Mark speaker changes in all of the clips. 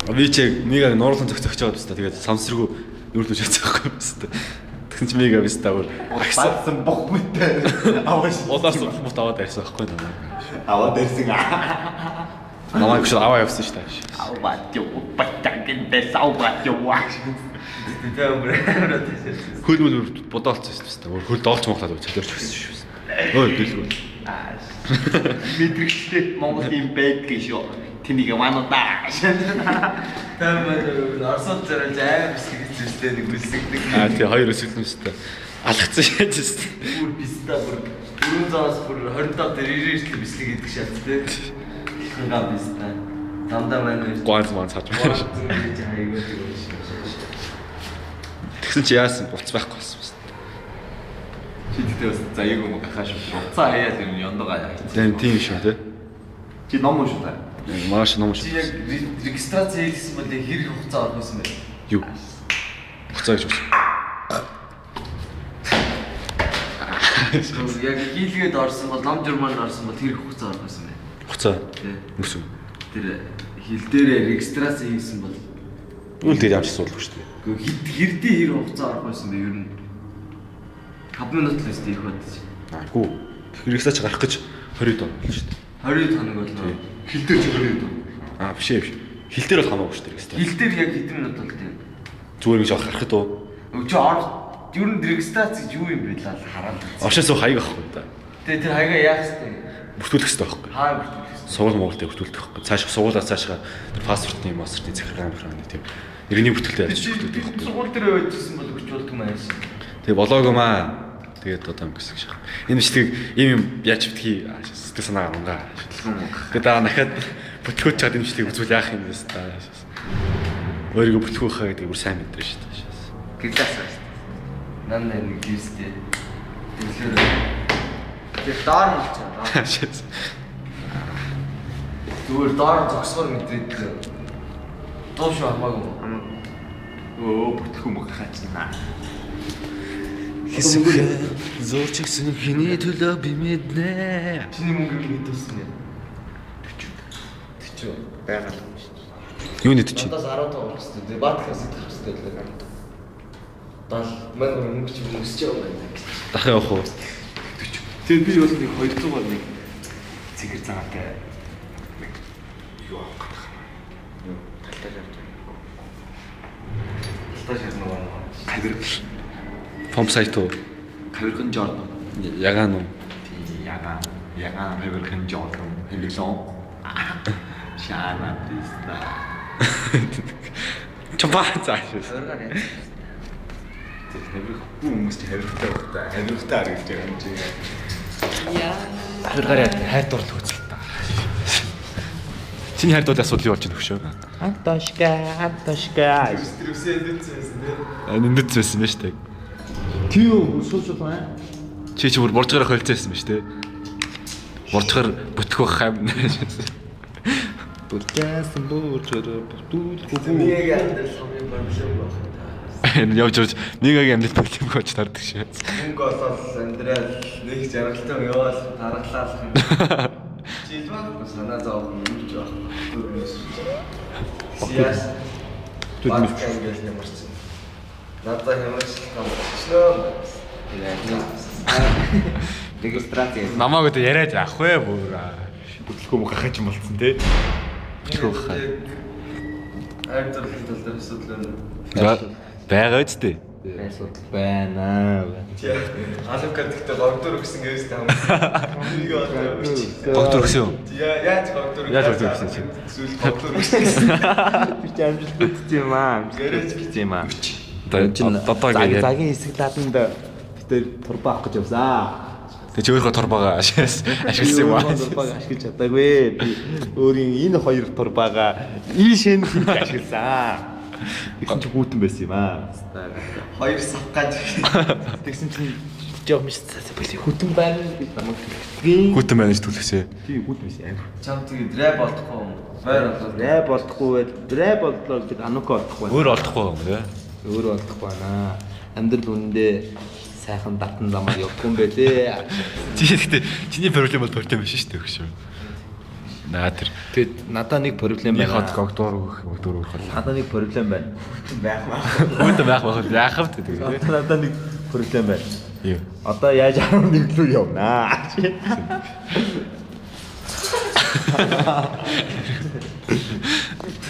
Speaker 1: Би чи мега нуурлан зөгцөгч байгаа баста. Тэгээд самсргүй нүрдэж яцгаахгүй баста. Тэгсэн чи мега баста өөр.
Speaker 2: Агсан бох мэттэй. Аваас
Speaker 1: удаас бут аваад ирсэн байхгүй намайг.
Speaker 2: Аваад ирсэн.
Speaker 1: Намайг ч аваа явсан шүү дээ.
Speaker 2: Аваад юу батган дэс аваад юу.
Speaker 1: Хөл бодоолцсон шүү дээ. Хөл доолч монголоод өчтөрч өгсөн шүү. Ой дэлгүү.
Speaker 2: Мэдрэгчтэй Монголын байдаг шүү. Тэнийг мануудаа.
Speaker 3: Тэмээ Оросд зэрэг аим хэсэгтэй нэг үсгдэг.
Speaker 1: Тий хоёр өсгөлнө шүү дээ. Алгацсан шааж шүү дээ.
Speaker 3: Бүр писта бүр 4 цагаас бүр 25 дээр ирээжлээ бислэг идэх шат тий. Хингаа писта. Дандаа маань
Speaker 1: Гуанз маань цааж байна. Тэгсэн чи яасан буц байхгүй болсон.
Speaker 2: Чи тэгтээ за яг юм гахаш буцаа хаяа юм яндгаа.
Speaker 1: Тийм шүү тий.
Speaker 2: Чи ном шүү та.
Speaker 1: Маш ном шүү.
Speaker 3: Чи яг регистрац хийсэн бол хэрэг хугацаа орох юм бэ?
Speaker 1: Юу? Хугацаа гэж байна.
Speaker 3: Яг хийлгээд орсон бол ном журманд орсон бол хэрэг хугацаа орох юм бэ?
Speaker 1: Хугацаа. Мөсөв.
Speaker 3: Тэр хил дээр регистрац хийсэн бол
Speaker 1: үл дээр ямч суулгах шүү дээ.
Speaker 3: Гэхдээ хэрдээ хэрэг хугацаа орох юм бэ? Ер нь 5 минут л өстэй их бод.
Speaker 1: Гүү. Хэрэгсаач гарах гэж 20 доо болж шүү дээ.
Speaker 3: 20 хоног бол
Speaker 2: Хилтэй ч 20 доо.
Speaker 1: Биш ээ. Хил дээр бол хамаагүй шүү дээ хэрэгсээ.
Speaker 3: хил дээр яг хэдэн минут бол тийм.
Speaker 1: Зүгээр ингэж гарахад уу?
Speaker 3: Чи ер нь регистрац гэж юу юм бэ л хараад.
Speaker 1: Оршоос хаяг авахгүй да.
Speaker 3: Тэгээ тэр хаягаа яах вэ?
Speaker 1: Бүртгүүлэх хэрэгтэй байхгүй.
Speaker 3: Хаа бүртгүүлэх.
Speaker 1: Сургууль Монголд бүртгүүлэх байхгүй. Цааш сургуулиас цаашгаа тэр паспортны мастертын захиргааны тийм. Иргэний бүртгэлтэй яаж бүртгүүлэх байхгүй.
Speaker 3: Сургууль дээр байжсэн бол өгч болдог юм ааш.
Speaker 1: Тэгээ болоогүй маа. Тэгээд одоо ингэсэн гэж байна. Энэ бичлэгийг ийм яаж битгий сэтгэл санаа унгаа. Тэгээд дараа дахиад бүтгэж чад энэ бичлэгийг үзүүл яах юм бэ та. Өөрийгөө бүтгэх хаа гэдэг бүр сайн мэдрэн шүү дээ.
Speaker 3: Гэрлээс байна. Нан нэг гистэй. Тэр доор нь ч. Зүгээр доор зогсгоор мэдрээд дууш хамаагүй.
Speaker 2: Бүтэх юм хаачихна.
Speaker 1: Хэсэг зурч гисэн хиний төлөө би мэднэ.
Speaker 3: Чиний мөнгөийг мэдүүлсэн юм. 40
Speaker 2: байгаа юм шүү.
Speaker 1: Юуны 40?
Speaker 3: Надаас 10 тоо болох хэрэгтэй. Баатрахаас идэх хэрэгтэй л. Дал мань мөнгө чи өсөж байгаа юм байна.
Speaker 1: Дахин явах уу?
Speaker 2: 40. Тэгээд би бол нэг 200-аар нэг цэгэр цагаатай нэг юу авах гэж байна. Талтаж авч байна. Талтаж ярнаа. Кавер.
Speaker 1: Помп сайт уу?
Speaker 2: Каверхэн жорно.
Speaker 1: Ягаан уу?
Speaker 2: Тий, ягаан. Ягаан каверхэн жорно. Хэмлэлон. Шаана писта.
Speaker 1: Чамбаа зааш.
Speaker 3: Хөргөр яа.
Speaker 2: Тэгээд хүмүүс хэрэгтэй байна. Хэрэгтэй харагдаж байгаа юм чи.
Speaker 3: Яа.
Speaker 1: Хөргөр яа хайр дурлал үзэл та. Чиний хайр дурлал асуудал юу болж байна хөшөө?
Speaker 4: Антошка.
Speaker 2: Стресээ дэцсэн дээ.
Speaker 1: Нүд зэсэн байж таг.
Speaker 4: Тийм шууд байна.
Speaker 1: Чи бүр боржгаар хойлцсон байж тээ. Боржгаар бүтгэх хам. Бүтээсэн боржгаар бүтүүлэхгүй.
Speaker 3: Нэг амьдрал хамгийн баримшиг байна.
Speaker 1: Явж нэгийг амьд проблем гоч тардаг шээ.
Speaker 3: Мөнгө олоод амьдрал нэг жаргалтай яваал дараглал юм. Чи л санаа зовх юм ч баг. Сияс. Түдмэс гэж ямарсан. Надад ямарч камчноо. Регистраци.
Speaker 1: Намайг одоо яриад авах вэ бүр. Бүтлэхгүй мөх хахаж юм болцсон тий. Бүтлэхгүй хаа.
Speaker 3: Айдрлын тал дээр асуудал
Speaker 1: байгаа үстэй.
Speaker 4: Асуудал байна.
Speaker 3: Алукад гэхдээ гогдор өгсөн гэвээс таамаг.
Speaker 1: Гогдор өгсөн үү?
Speaker 3: Яаж гогдор өгсөн?
Speaker 1: Яаж гогдор өгсөн чи?
Speaker 3: Зүйл гогдор өгсөн.
Speaker 4: Би ч амжилт бүтсэн юм аа.
Speaker 3: Яриач
Speaker 4: бүтсэн юм аа.
Speaker 1: Одоо ингэ.
Speaker 4: Цагийн хэсэг даатанд тэр турбаа авах гэж явсан.
Speaker 1: Тэг чи өөрөө турбаага ашигласан юм аа.
Speaker 4: Турбааг ашиглаж чадаагүй. Би өөрийн энэ хоёр турбаага ийшээ нь ашигласан. Ихэнх ч хүүтэн байсан юм аа.
Speaker 3: Хоёр савгаж.
Speaker 4: Тэгсэн чинь жоох миш хүүтэн байна би намайг төлөвлөсөн.
Speaker 1: Хүүтэн менеж төлөвсөө.
Speaker 4: Тийм хүүтэн байсан аим.
Speaker 3: Чам тэгээд дрэ болдохгүй юм. Байр болоо.
Speaker 4: Дрэ болдохгүй байл. Дрэ болдлоо гэдэг анука олдохгүй.
Speaker 1: Өөр олдохгүй юм тий.
Speaker 4: Өөр олдохгүй байна. Амьдрал үнэндээ сайхан татан замаар явах юм байлээ.
Speaker 1: Чи гэхдээ чиний проблем бол проблем биш шүү дээ өгшөө. Наа тэр.
Speaker 4: Тэгээд надаа нэг проблем байна.
Speaker 1: Хот огдоор өгөх.
Speaker 4: Надаа нэг проблем байна.
Speaker 3: байх маа.
Speaker 1: Өөдөө байх яахав тэгээд.
Speaker 4: Надаа нэг проблем байна.
Speaker 1: Юу?
Speaker 4: Одоо яаж 11 рүү явнаа?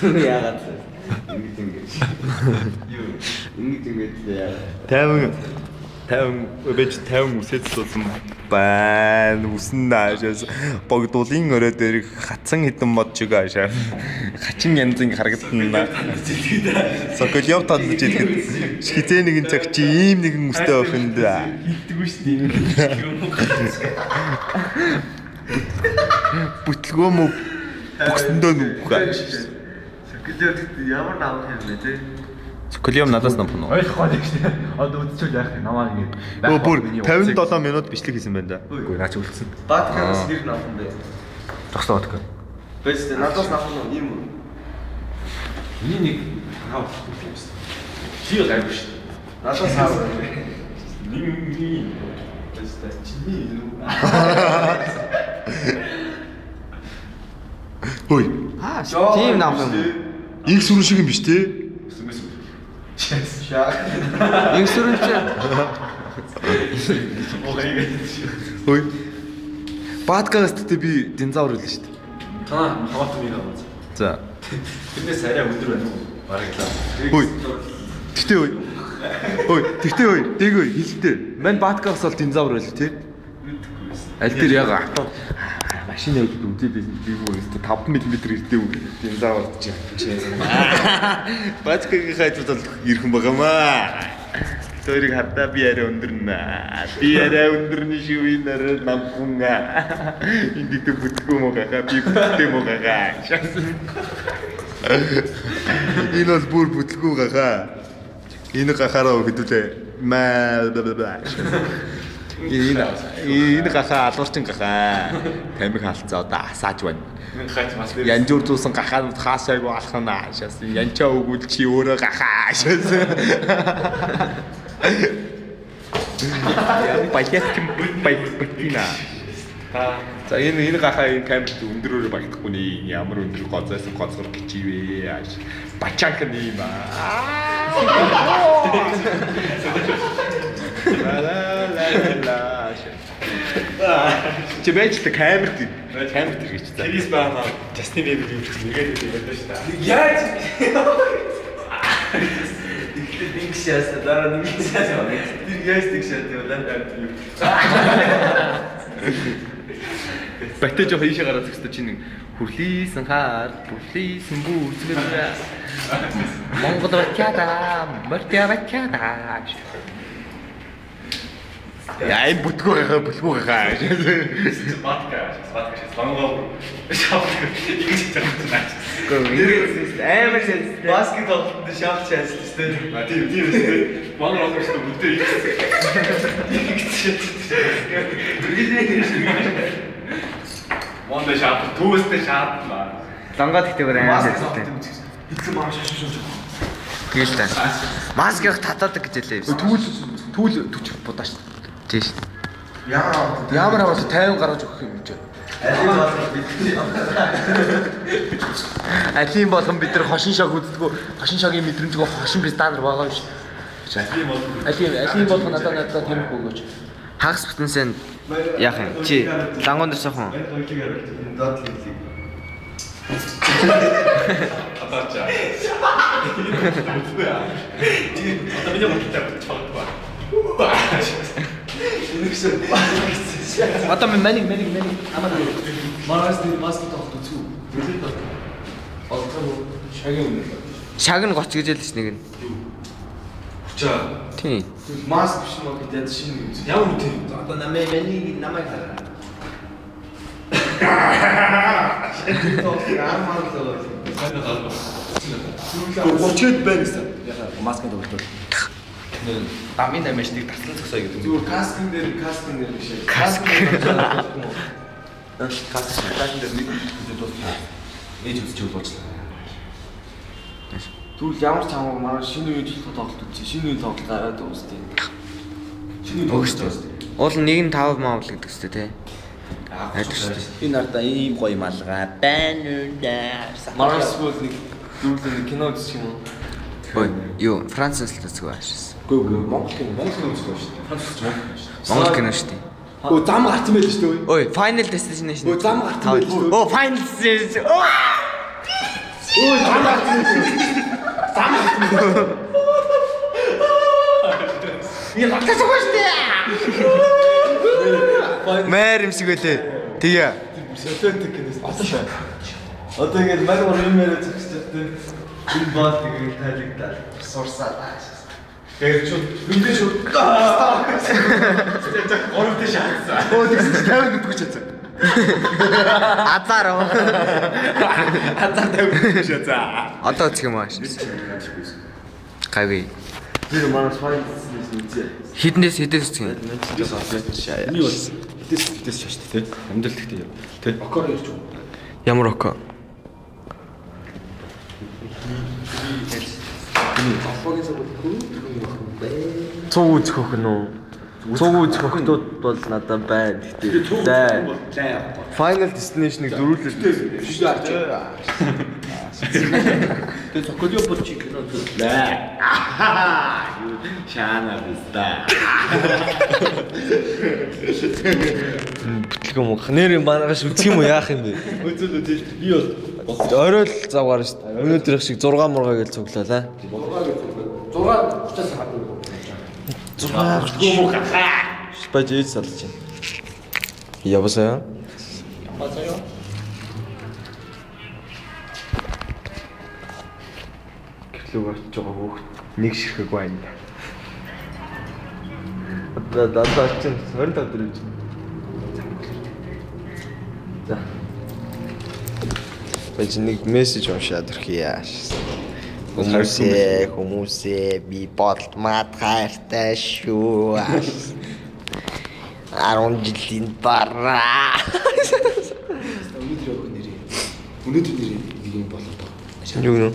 Speaker 3: Яагаад ингэж. Юу? Ингэж яагаад.
Speaker 4: 50 үсэд суусан байна. Үсэн наашаас богдуулын өрөө дээр хатсан хитэн мод чиг аашаа. Хачин янзын харагдана. Соколёв талж ихэд хитэ нэгэн цаг чи ийм нэгэн үстэй байх юм да.
Speaker 3: Хилдэггүй шүү дээ.
Speaker 4: Бүтлгөө мө бүксэндөө нүггүй.
Speaker 3: Соколёв ямар наавах юм бэ те?
Speaker 4: Соколёв надаас нампна.
Speaker 1: Ойлгохгүй л шүү дээ. Одоо үдчихвэл яах юм намаа ингэ.
Speaker 4: Өө бүр 57 минут бичлэг хийсэн байна да.
Speaker 1: Үгүй наач үлдсэн.
Speaker 3: Бааткаас нэр наавах юм бэ?
Speaker 1: Зогсоод өгөх.
Speaker 3: Бэст надаас наавах юм юм уу?
Speaker 1: Миний нэг наавах юм байна. Чи гайгүй шүү дээ.
Speaker 3: Надаас наавах.
Speaker 1: Нэг
Speaker 3: Бэст чиний юу?
Speaker 4: Хөөе.
Speaker 3: Тийм наавах юм.
Speaker 4: Их сүрэн шиг юм биш те?
Speaker 3: Инх сүрэн чи.
Speaker 4: Хөөе. Подкаст дээр би динозавр хэлсэн шүү дээ.
Speaker 1: Хаваат минь аваад.
Speaker 4: За.
Speaker 1: Тэрнээс арай өдөр байна уу? Бараг л.
Speaker 4: Хөөе. Тэгтээ хөөе. Хөөе, дээгөө хэлтэй. Мань подкаст бол динозавр байл тий. Аль дээр яг машин явуулдаг үзээ би юу 5 мм ирдэг динозавр чи. Бацкагийн хайд бол ирхэн байгаамаа. Тэрийг хатаа би арай өндөрнө. Би арай өндөрний шивнээр намхунга. Энд дэ бүтгөө мөгага би бүтгөө мөгага. Энэ бол бүр бүтлгүү гахаа. Энэ гахаараа хэдүүлээ. Энэ гахаа алуурчин гахаа. Тамиг халцаа одоо асааж байна. Янжуур зуусан гахаанууд хаашаагүй алхана. Шаас янчаа өгвөл чи өөрөө гахаа. Шаас. Баякина. За энэ гахаа энэ камерт өндөрөөр багтахгүй нэ. Ямар өндөр гоцоос гоцгор гिचивэ. Бачанк нэ ба. Чимээч тэ камерт гэж та.
Speaker 1: Тэрис байна. Justin Bieber юу ч нэгээд байдаг шүү дээ.
Speaker 3: Яаж? Их шээс дараа нэг шээс байна. Тэр яаж нэг шээс юм.
Speaker 4: Батэж явах ийшээ гараад зөвхөн чи нэг хүрлийсэн хаар, бүрлийсэн бүсмэр. Монгол батчаа, мөртөө. Яа энэ бүтгүү гахаа.
Speaker 1: Батка лонгоо шавх ингэж байгаа.
Speaker 3: Амар шээс. Баскет тоглолтод шавх шээс тест.
Speaker 1: Тийм тест. Монгол онгоч бүтээ Мондо шат түүстэй шаатна.
Speaker 3: Лонгоо тэгтээ амар шээстэй.
Speaker 1: Эцэг маш шашиж.
Speaker 3: Тэгэл та. Маск явах татаадаг гэж хэлээ.
Speaker 4: Түүл 40 будаач.
Speaker 3: Тийш.
Speaker 4: Ямар аваад 50 гаргаж өгөх юм гэж. Алийн болгон бид нар хошин шог үздэггүй. Хошин шогийн мэдрэмжгүй хошин би стандар байгаа биш. Алийн болгон надад тэмэх өгөөч.
Speaker 3: Хагас бүтэнсэн яах юм? Чи лангуун дээр суухан.
Speaker 1: Атарчаа. Одоо миний бодлоо чагтгаа.
Speaker 3: Одоо мэнийг амаа.
Speaker 1: Маргааш дээр маск тавах үзгүй. Билээ таа. Одоо шагийн үнэ.
Speaker 3: Шаг нь гоц гэж хэлсэн нэг нь.
Speaker 1: Чаа.
Speaker 3: Тийм.
Speaker 1: Маск биш мөн гэдэг шинэ юм. Ямар үгүй.
Speaker 3: Одоо мэнийг намайг хараа.
Speaker 1: Гочэд байна гэсэн. Яхаа масканд өгдөө.
Speaker 3: Дамын дамжтыг таслан зогсоо гэдэг.
Speaker 1: Зүгээр каскин дээр биш.
Speaker 3: Каск.
Speaker 1: Каскин дээр нэг дуусна. Ээж үзчих болчихлоо.
Speaker 2: Тэгвэл ямар ч хамаагүй манай шинэ үеийн тоглолт үзье. Шинэ үеийн тоглолт гараад үстэй.
Speaker 3: Шинэ тоглолт. Уул нэг нь 5 маавл гэдэг үстэй тий.
Speaker 5: Энэ ардаа ийм гоё малгай байна уу даа.
Speaker 3: Марс бол нэг дүүрэн кино үзчих юм уу?
Speaker 5: Ой, юу, Францаас л үзэх байшаас.
Speaker 2: Үгүй Монгол кино үзэх шүү дээ. Францч
Speaker 5: Монгол кино шүү дээ.
Speaker 2: Өө зам гарсан байл шүү дээ.
Speaker 5: Ой, Final Destination.
Speaker 2: Өө зам гарсан байл шүү дээ.
Speaker 5: Оо, Final Destination.
Speaker 2: Өө зам гарсан. Зам гарсан. Я батсан шүү дээ.
Speaker 5: Мэр юм шиг үлээ. Тэгээ.
Speaker 2: Солиотой киноос батсан.
Speaker 3: Одоо ингэж мань юм яриад зогсчихтэй. Энэ баал тэгээд тайлагдаад сурсаа. Тэгээд ч үндэ шүү. Горовд шаацсан.
Speaker 2: Өө тэгсэн чи 50 гэдэггүй ч яцсан.
Speaker 5: Азараа.
Speaker 2: Азар 50 гэдэггүй шаацсан.
Speaker 5: Одоо үзэх юм ааш. Гайгүй.
Speaker 3: Тэр манай файлс үзье.
Speaker 5: Хіднээс үзэх юм.
Speaker 2: Миний бол хэдээс шааш тээ. Амьдрал гэхдээ тээ. Окор ирж үү.
Speaker 5: Ямар око?
Speaker 3: Цуг үзэх хөх нөө. Цуг үзэх хөхтүүд бол надад байна. Гэхдээ Final Destination-ыг дөрүүлээ.
Speaker 2: Шиш гарч. Тэ цоколио болчих кино лээ. Шаана биста.
Speaker 3: Бүтлэг юм уу? Нэр манагаш үзэх юм уу яах юм бэ?
Speaker 2: Өцөлөө тийш би бол
Speaker 3: Орой л завгаар шүү дээ. Өнөөдөр их шиг 6 мургаа гэж цуглаа лаа.
Speaker 2: 6-30-аас гадна.
Speaker 3: 6 гүмүү хаа. Баж ээж салж байна. Явасаа.
Speaker 2: Базаа.
Speaker 3: Гэрлүү очиж байгаа хүүхд нэг ширхэг байна. Одоо чинь 25 дөрөв. За. Бэж нэг мессеж уншаад ирэх яаш.
Speaker 5: Хүмүүсээ би болтмат хайртай шүү. 10 жилийн дараа.
Speaker 2: Өнөөдөр нэрээ нэг юм болоод байгаа.
Speaker 3: Юу нэ?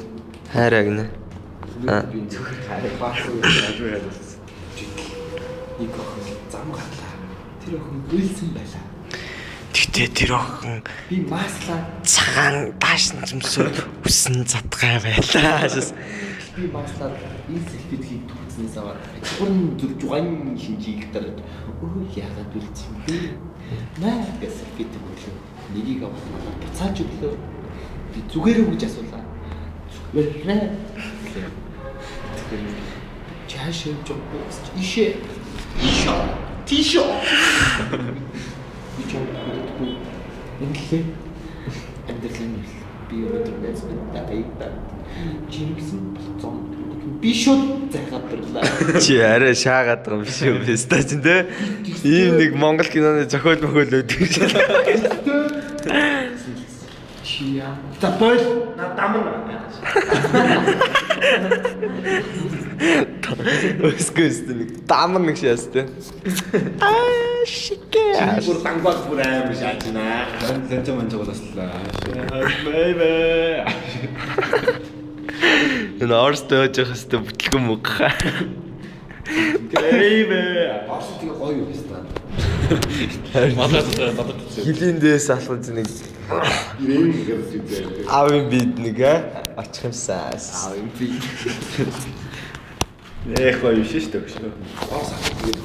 Speaker 3: Хайраа гинэ.
Speaker 2: Би зөвхөн хайр баасан ажуу яасан. Нэг охин зам гарлаа. Тэр охин үйлсэн байлаа.
Speaker 5: Тэгтээ тэр охин
Speaker 2: Би маслаа.
Speaker 5: цагаан даашин зүмсөд үсэн задгай байлаа.
Speaker 2: Би маслаа энэ селфидгийг түүхснээс аваад гурван зүр жуган шинжийг дараад өө яагаад үлдсэн бэ? Наа гэсэн селфид өглөө. Нэгийг авах буцааж өглөө. Би зүгээр үү гэж асуулаа. Зүгээр. Чааш явж байгаа. Ишээ. Тишо. Би чамд инглээ. Амьдралын би өнөөдөр нэсбэт таайта. Жимсэн болцсон. Би шууд захаабрлаа.
Speaker 3: Чи арай шаагаад байгаа юм биш үү? Бэста чинь те. Ийм нэг Монгол киноны зохиол өгдөг шиг.
Speaker 2: Чия. Tapos na tama na.
Speaker 3: Өскөст нэг дамар нэг шээс те. Шикээ.
Speaker 2: Бүр тангбаг бүр аим шаачна.
Speaker 1: Зэнцэ манчаа болослаа.
Speaker 3: Бэйбэ. Энэ орстой яж хэвчээ бүтлгэн мөг. Бэйбэ.
Speaker 2: Орс тэгээ гоё юм байна.
Speaker 1: Надад
Speaker 3: Хилийн дээс алхаж нэг
Speaker 2: Ирээн гэсэн зүйл.
Speaker 3: аавын бид нэг очих юмсан.
Speaker 2: Аим би.
Speaker 1: Эх гоё биш шүү дээ.
Speaker 2: Орс тэгээд